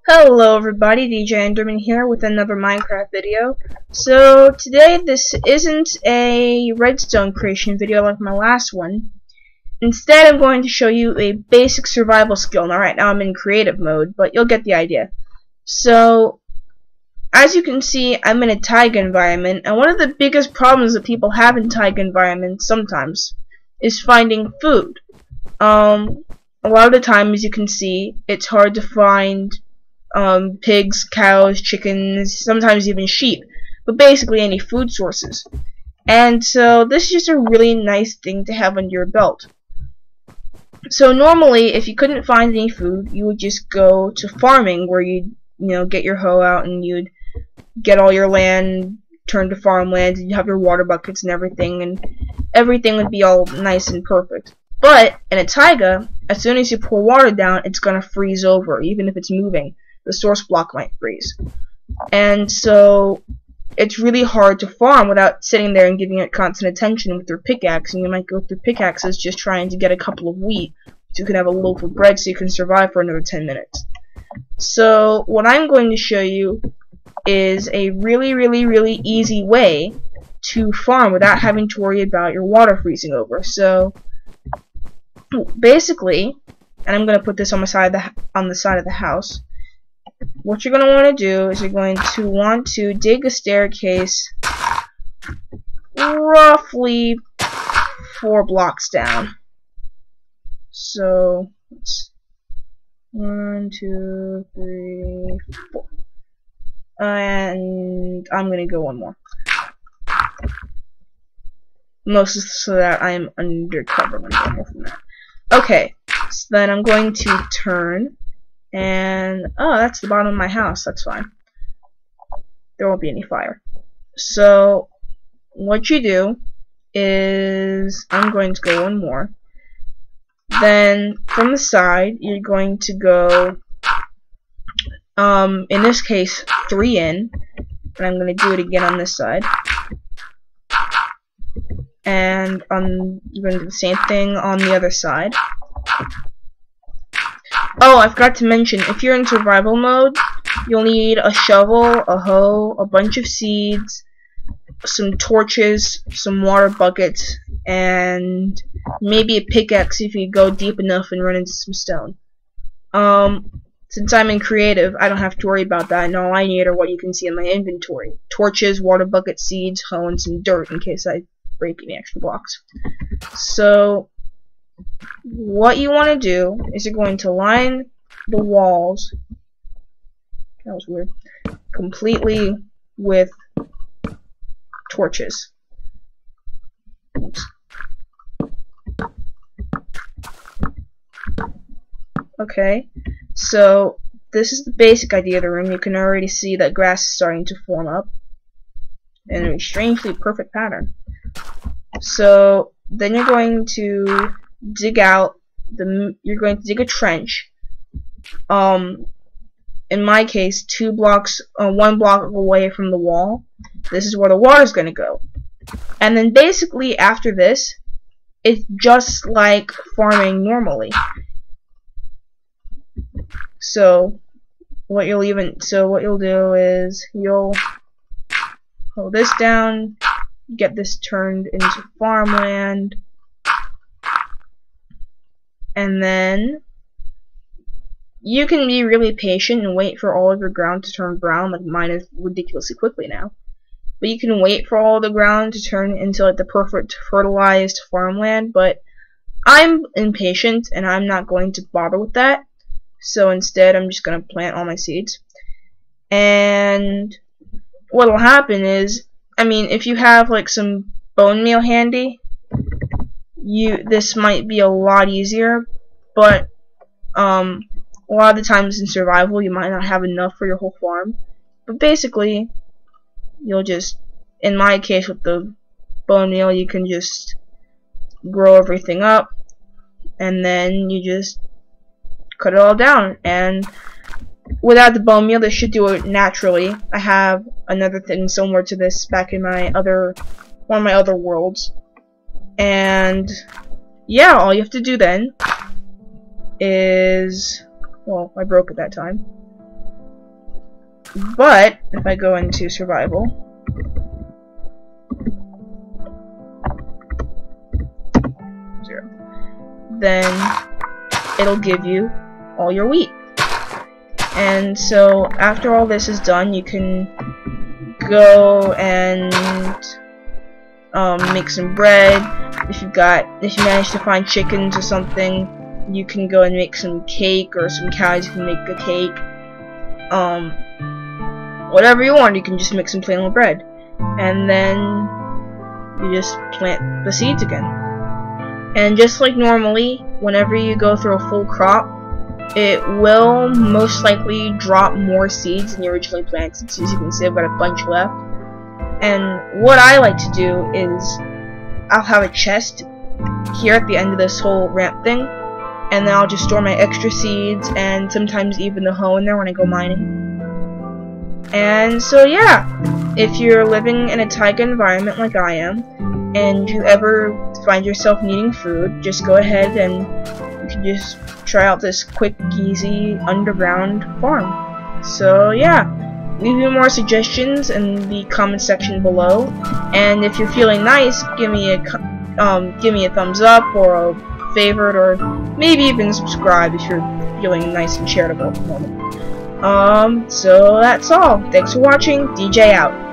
Hello everybody, DJ Enderman here with another Minecraft video. So today this isn't a redstone creation video like my last one. Instead I'm going to show you a basic survival skill. Now right now I'm in creative mode, but you'll get the idea. So as you can see, I'm in a taiga environment, and one of the biggest problems that people have in taiga environments sometimes is finding food. A lot of the time, as you can see, it's hard to find pigs, cows, chickens, sometimes even sheep, but basically any food sources. And so this is just a really nice thing to have under your belt. So normally, if you couldn't find any food, you would just go to farming, where you'd get your hoe out and you'd get all your land turned to farmland, and you'd have your water buckets and everything would be all nice and perfect. But in a taiga, as soon as you pour water down, it's gonna freeze over, even if it's moving. The source block might freeze. And so it's really hard to farm without sitting there and giving it constant attention with your pickaxe, and you might go through pickaxes just trying to get a couple of wheat so you can have a loaf of bread so you can survive for another 10 minutes. So what I'm going to show you is a really easy way to farm without having to worry about your water freezing over. So basically, and I'm going to put this on the side of the house, what you're going to want to do is you're going to want to dig a staircase roughly 4 blocks down. So it's 1, 2, 3, 4. And I'm going to go one more. Mostly so that I'm undercover when I go from that. Okay, so then I'm going to turn. And, oh, that's the bottom of my house. That's fine. There won't be any fire. So, what you do is, I'm going to go one more. Then, from the side, you're going to go, in this case, 3 in. And I'm going to do it again on this side. And, you're going to do the same thing on the other side. Oh, I forgot to mention, if you're in survival mode, you'll need a shovel, a hoe, a bunch of seeds, some torches, some water buckets, and maybe a pickaxe if you go deep enough and run into some stone. Since I'm in creative, I don't have to worry about that, and all I need are what you can see in my inventory. Torches, water bucket, seeds, hoe, and some dirt in case I break any extra blocks. So what you want to do is you're going to line the walls, that was weird, completely with torches. Oops. Okay, so this is the basic idea of the room. You can already see that grass is starting to form up in a strangely perfect pattern. So then you're going to dig out you're going to dig a trench. In my case, 1 block away from the wall. This is where the water's going to go. And then basically after this, it's just like farming normally. So what you'll do is you'll hold this down, get this turned into farmland. And then you can be really patient and wait for all of your ground to turn brown. Like mine is ridiculously quickly now. But you can wait for all the ground to turn into like the perfect fertilized farmland. But I'm impatient and I'm not going to bother with that. So instead I'm just going to plant all my seeds. And what will happen is, if you have like some bone meal handy, this might be a lot easier, but a lot of the times in survival you might not have enough for your whole farm. But basically, you'll just, in my case with the bone meal, you can just grow everything up, and then you just cut it all down. And without the bone meal, this should do it naturally. I have another thing similar to this back in one of my other worlds. And yeah, all you have to do then is, well, I broke it that time. But if I go into survival, then it'll give you all your wheat. And so after all this is done, you can go and make some bread. If you manage to find chickens or something, you can go and make some cake, or some cows, you can make a cake. Whatever you want, you can just make some plain old bread. And then you just plant the seeds again. And just like normally, whenever you go through a full crop, it will most likely drop more seeds than you originally planted. So as you can see, I've got a bunch left. And what I like to do is, I'll have a chest here at the end of this whole ramp thing, and then I'll just store my extra seeds, and sometimes even the hoe in there when I go mining. And so yeah, if you're living in a taiga environment like I am, and you ever find yourself needing food, just go ahead and you can just try out this quick, easy, underground farm. So yeah, leave me more suggestions in the comment section below, and if you're feeling nice, give me a thumbs up, or a favorite, or maybe even subscribe if you're feeling nice and charitable at the moment. So that's all. Thanks for watching. DJ out.